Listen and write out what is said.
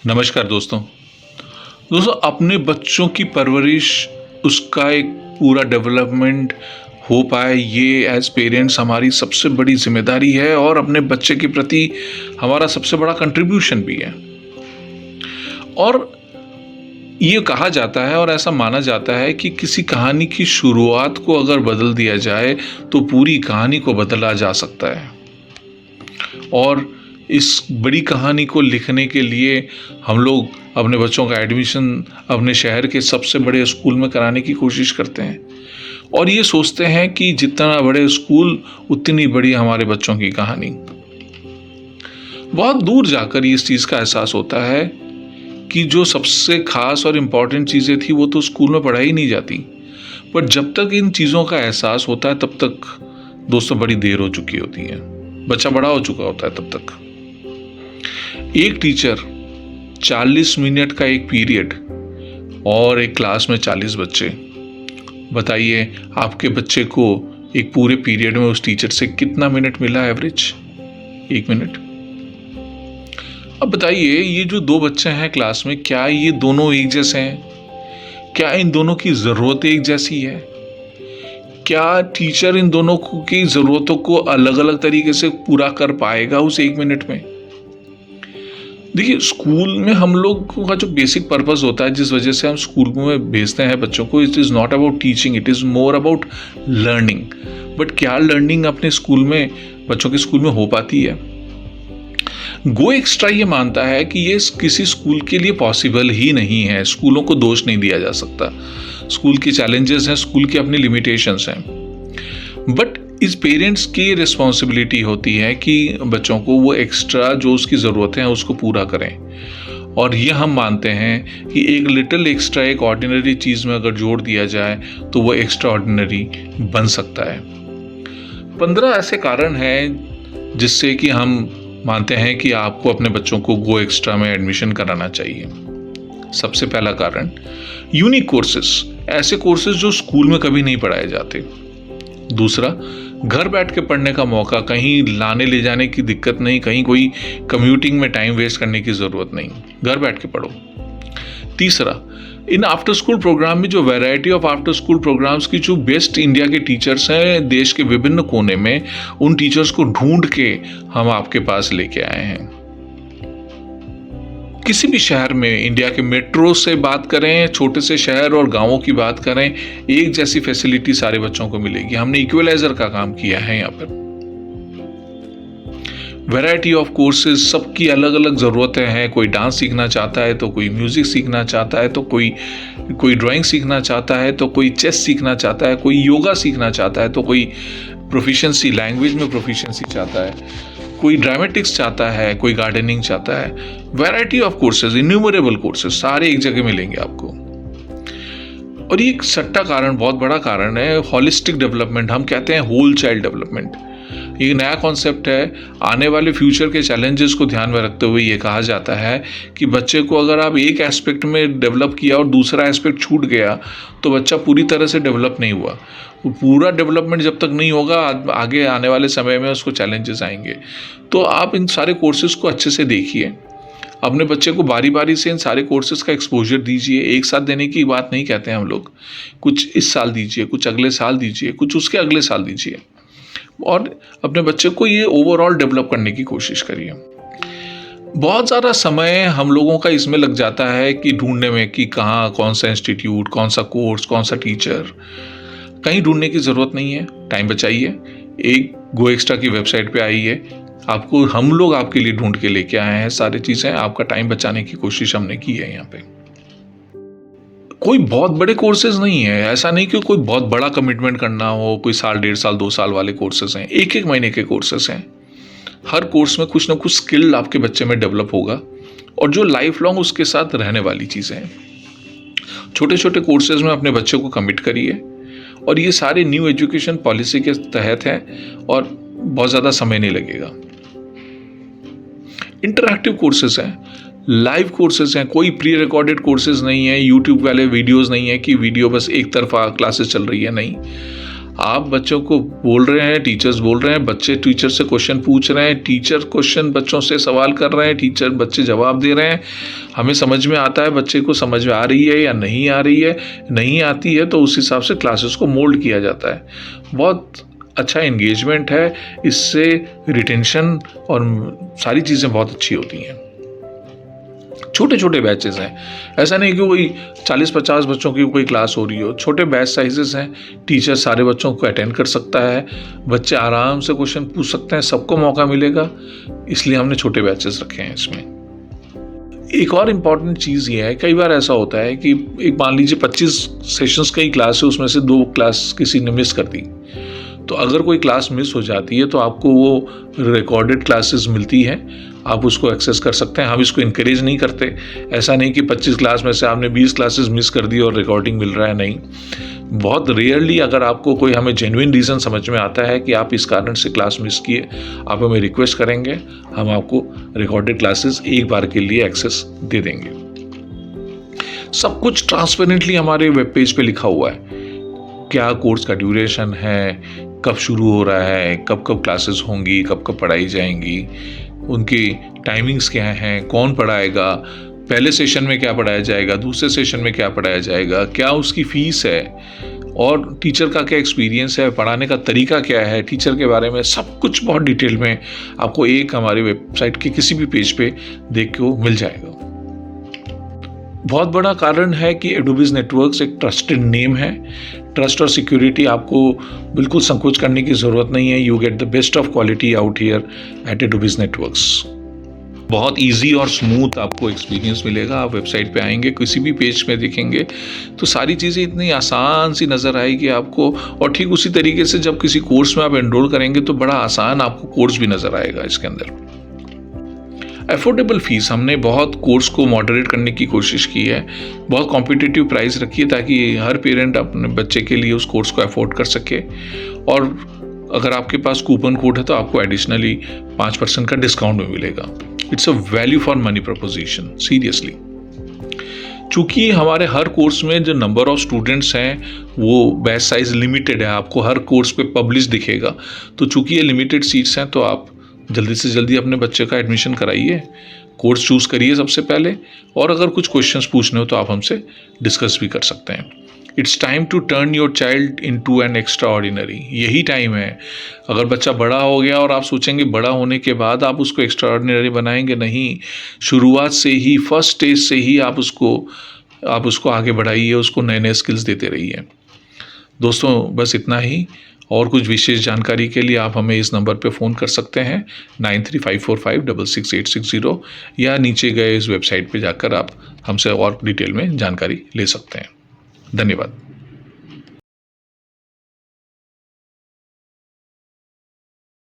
नमस्कार दोस्तों अपने बच्चों की परवरिश उसका एक पूरा डेवलपमेंट हो पाए, ये एज पेरेंट्स हमारी सबसे बड़ी जिम्मेदारी है और अपने बच्चे के प्रति हमारा सबसे बड़ा कंट्रीब्यूशन भी है। और ये कहा जाता है और ऐसा माना जाता है कि किसी कहानी की शुरुआत को अगर बदल दिया जाए तो पूरी कहानी को बदला जा सकता है। और इस बड़ी कहानी को लिखने के लिए हम लोग अपने बच्चों का एडमिशन अपने शहर के सबसे बड़े स्कूल में कराने की कोशिश करते हैं और ये सोचते हैं कि जितना बड़े स्कूल उतनी बड़ी हमारे बच्चों की कहानी। बहुत दूर जाकर इस चीज़ का एहसास होता है कि जो सबसे खास और इम्पॉर्टेंट चीज़ें थी वो तो स्कूल में पढ़ाई नहीं जाती, पर जब तक इन चीज़ों का एहसास होता है तब तक दोस्तों बड़ी देर हो चुकी होती है, बच्चा बड़ा हो चुका होता है तब तक। एक टीचर 40 मिनट का एक पीरियड और एक क्लास में 40 बच्चे, बताइए आपके बच्चे को एक पूरे पीरियड में उस टीचर से कितना मिनट मिला एवरेज? 1 मिनट। अब बताइए ये जो 2 बच्चे हैं क्लास में, क्या ये दोनों एक जैसे हैं? क्या इन दोनों की ज़रूरत एक जैसी है? क्या टीचर इन दोनों की ज़रूरतों को अलग अलग तरीके से पूरा कर पाएगा उस 1 मिनट में? देखिए, स्कूल में हम लोग का जो बेसिक पर्पस होता है, जिस वजह से हम स्कूल में भेजते हैं बच्चों को, it is not about teaching, it is more about learning. But क्या लर्निंग अपने स्कूल में, बच्चों के स्कूल में हो पाती है? गो एक्स्ट्रा ये मानता है कि ये किसी स्कूल के लिए पॉसिबल ही नहीं है। स्कूलों को दोष नहीं दिया जा सकता, स्कूल के चैलेंजेस हैं, स्कूल की अपनी लिमिटेशंस हैं। बट इस पेरेंट्स की रिस्पॉन्सिबिलिटी होती है कि बच्चों को वो एक्स्ट्रा जो उसकी ज़रूरतें हैं उसको पूरा करें। और ये हम मानते हैं कि एक लिटिल एक्स्ट्रा एक ऑर्डिनरी चीज़ में अगर जोड़ दिया जाए तो वो एक्स्ट्रा ऑर्डिनरी बन सकता है। 15 ऐसे कारण हैं जिससे कि हम मानते हैं कि आपको अपने बच्चों को गो एक्स्ट्रा में एडमिशन कराना चाहिए। सबसे पहला कारण, यूनिक कोर्सेस, ऐसे कोर्सेज जो स्कूल में कभी नहीं पढ़ाए जाते। दूसरा, घर बैठ के पढ़ने का मौका, कहीं लाने ले जाने की दिक्कत नहीं, कहीं कोई कम्यूटिंग में टाइम वेस्ट करने की ज़रूरत नहीं, घर बैठ के पढ़ो। तीसरा, इन आफ्टर स्कूल प्रोग्राम में जो variety of after school programs की जो बेस्ट इंडिया के टीचर्स हैं देश के विभिन्न कोने में, उन टीचर्स को ढूंढ के हम आपके पास लेके आए हैं। किसी भी शहर में, इंडिया के मेट्रो से बात करें, छोटे से शहर और गांवों की बात करें, एक जैसी फैसिलिटी सारे बच्चों को मिलेगी। हमने इक्वलाइजर का काम किया है यहाँ पर। वैरायटी ऑफ कोर्सेज, सबकी अलग अलग ज़रूरतें हैं। कोई डांस सीखना चाहता है तो कोई म्यूज़िक सीखना चाहता है, तो कोई ड्राइंग सीखना चाहता है, तो कोई चेस सीखना चाहता है, कोई योगा सीखना चाहता है, तो कोई प्रोफिशिएंसी, लैंग्वेज में प्रोफिशिएंसी चाहता है, कोई ड्रामेटिक्स चाहता है, कोई गार्डनिंग चाहता है। Variety of courses, innumerable courses सारे एक जगह मिलेंगे आपको। और ये एक सट्टा कारण, बहुत बड़ा कारण है, हॉलिस्टिक डेवलपमेंट। हम कहते हैं होल चाइल्ड डेवलपमेंट। ये नया कॉन्सेप्ट है। आने वाले फ्यूचर के चैलेंजेस को ध्यान में रखते हुए ये कहा जाता है कि बच्चे को अगर आप एक एस्पेक्ट में डेवलप किया और दूसरा एस्पेक्ट छूट गया तो बच्चा पूरी तरह से डेवलप नहीं हुआ। वो पूरा डेवलपमेंट जब तक नहीं होगा, आगे आने वाले समय में उसको चैलेंजेस आएंगे। तो आप इन सारे कोर्सेज को अच्छे से देखिए, अपने बच्चे को बारी बारी से इन सारे कोर्सेज का एक्सपोजर दीजिए। एक साथ देने की बात नहीं कहते हैं हम लोग, कुछ इस साल दीजिए, कुछ अगले साल दीजिए, कुछ उसके अगले साल दीजिए, और अपने बच्चे को ये ओवरऑल डेवलप करने की कोशिश करिए। बहुत ज़्यादा समय हम लोगों का इसमें लग जाता है कि ढूंढने में कि कहाँ, कौन सा इंस्टीट्यूट, कौन सा कोर्स, कौन सा टीचर। कहीं ढूंढने की ज़रूरत नहीं है, टाइम बचाइए। एक गो एक्स्ट्रा की वेबसाइट पे आइए, आपको हम लोग आपके लिए ढूंढ के लेके आए हैं सारी चीज़ें। आपका टाइम बचाने की कोशिश हमने की है यहाँ पे। कोई बहुत बड़े कोर्सेज नहीं है, ऐसा नहीं कि कोई बहुत बड़ा कमिटमेंट करना हो, कोई साल, 1.5 साल, 2 साल वाले कोर्सेज हैं। 1-1 महीने के कोर्सेज हैं। हर कोर्स में कुछ ना कुछ स्किल आपके बच्चे में डेवलप होगा और जो लाइफ लॉन्ग उसके साथ रहने वाली चीज़ें हैं। छोटे छोटे कोर्सेज में अपने बच्चे को कमिट करिए और ये सारे न्यू एजुकेशन पॉलिसी के तहत हैं और बहुत ज़्यादा समय नहीं लगेगा। इंटरैक्टिव कोर्सेज हैं, लाइव कोर्सेज हैं, कोई प्री रिकॉर्डेड कोर्सेज नहीं है, यूट्यूब वाले वीडियोस नहीं है कि वीडियो बस एक तरफा क्लासेस चल रही है। नहीं, आप बच्चों को बोल रहे हैं, टीचर्स बोल रहे हैं, बच्चे टीचर से क्वेश्चन पूछ रहे हैं, टीचर क्वेश्चन बच्चों से सवाल कर रहे हैं, टीचर बच्चे जवाब दे रहे हैं, हमें समझ में आता है बच्चे को समझ में आ रही है या नहीं आ रही है, नहीं आती है तो उस हिसाब से क्लासेस को मोल्ड किया जाता है। बहुत अच्छा एंगेजमेंट है, इससे रिटेंशन और सारी चीज़ें बहुत अच्छी होती हैं। छोटे छोटे बैचेस हैं, ऐसा नहीं कि कोई 40-50 बच्चों की कोई क्लास हो रही हो, छोटे बैच साइजेस हैं, टीचर सारे बच्चों को अटेंड कर सकता है, बच्चे आराम से क्वेश्चन पूछ सकते हैं, सबको मौका मिलेगा, इसलिए हमने छोटे बैचेस रखे हैं इसमें। एक और इम्पॉर्टेंट चीज़ ये है, कई बार ऐसा होता है कि एक मान लीजिए 25 सेशंस की क्लास है, उसमें से 2 क्लास किसी ने मिस कर दी, तो अगर कोई क्लास मिस हो जाती है तो आपको वो रिकॉर्डेड क्लासेस मिलती हैं, आप उसको एक्सेस कर सकते हैं। हम इसको इनकरेज नहीं करते, ऐसा नहीं कि 25 क्लास में से आपने 20 क्लासेस मिस कर दी और रिकॉर्डिंग मिल रहा है, नहीं। बहुत रेयरली अगर आपको कोई हमें जेन्युइन रीज़न समझ में आता है कि आप इस कारण से क्लास मिस किए, आप हमें रिक्वेस्ट करेंगे, हम आपको रिकॉर्डेड क्लासेस एक बार के लिए एक्सेस दे देंगे। सब कुछ ट्रांसपेरेंटली हमारे वेब पेज पे लिखा हुआ है, क्या कोर्स का ड्यूरेशन है, कब शुरू हो रहा है, कब कब क्लासेस होंगी, कब कब पढ़ाई जाएंगी, उनकी टाइमिंग्स क्या हैं, कौन पढ़ाएगा, पहले सेशन में क्या पढ़ाया जाएगा, दूसरे सेशन में क्या पढ़ाया जाएगा, क्या उसकी फ़ीस है, और टीचर का क्या एक्सपीरियंस है, पढ़ाने का तरीका क्या है, टीचर के बारे में सब कुछ बहुत डिटेल में आपको एक हमारी वेबसाइट के किसी भी पेज पे देख को मिल जाएगा। बहुत बड़ा कारण है कि एडोबिस नेटवर्क्स एक ट्रस्टेड नेम है। ट्रस्ट और सिक्योरिटी, आपको बिल्कुल संकोच करने की ज़रूरत नहीं है। You get the best of quality out here at Adobis Networks. बहुत इजी और स्मूथ आपको एक्सपीरियंस मिलेगा। आप वेबसाइट पे आएंगे, किसी भी पेज में देखेंगे तो सारी चीज़ें इतनी आसान सी नज़र आएगी आपको, और ठीक उसी तरीके से जब किसी कोर्स में आप एनरोल करेंगे तो बड़ा आसान आपको कोर्स भी नज़र आएगा इसके अंदर। अफोर्डेबल फीस, हमने बहुत कोर्स को मॉडरेट करने की कोशिश की है, बहुत कॉम्पिटिटिव प्राइस रखी है ताकि हर पेरेंट अपने बच्चे के लिए उस कोर्स को अफोर्ड कर सके, और अगर आपके पास कूपन कोड है तो आपको एडिशनली 5% का डिस्काउंट भी मिलेगा। It's a value for money preposition, seriously. चूँकि हमारे हर कोर्स में जो नंबर ऑफ स्टूडेंट्स हैं वो बैच साइज लिमिटेड है, आपको हर कोर्स पे पब्लिश दिखेगा, तो चूँकि ये लिमिटेड सीट्स हैं तो आप जल्दी से जल्दी अपने बच्चे का एडमिशन कराइए, कोर्स चूज़ करिए सबसे पहले, और अगर कुछ क्वेश्चंस पूछने हो तो आप हमसे डिस्कस भी कर सकते हैं। It's time to turn your child into an extraordinary. यही टाइम है। अगर बच्चा बड़ा हो गया और आप सोचेंगे बड़ा होने के बाद आप उसको एक्स्ट्रा ऑर्डिनरी बनाएंगे, नहीं, शुरुआत से ही, फर्स्ट स्टेज से ही आप उसको आगे बढ़ाइए, उसको नए नए स्किल्स देते रहिए। दोस्तों, बस इतना ही। और कुछ विशेष जानकारी के लिए आप हमें इस नंबर पे फ़ोन कर सकते हैं 9354566860, या नीचे गए इस वेबसाइट पे जाकर आप हमसे और डिटेल में जानकारी ले सकते हैं। धन्यवाद।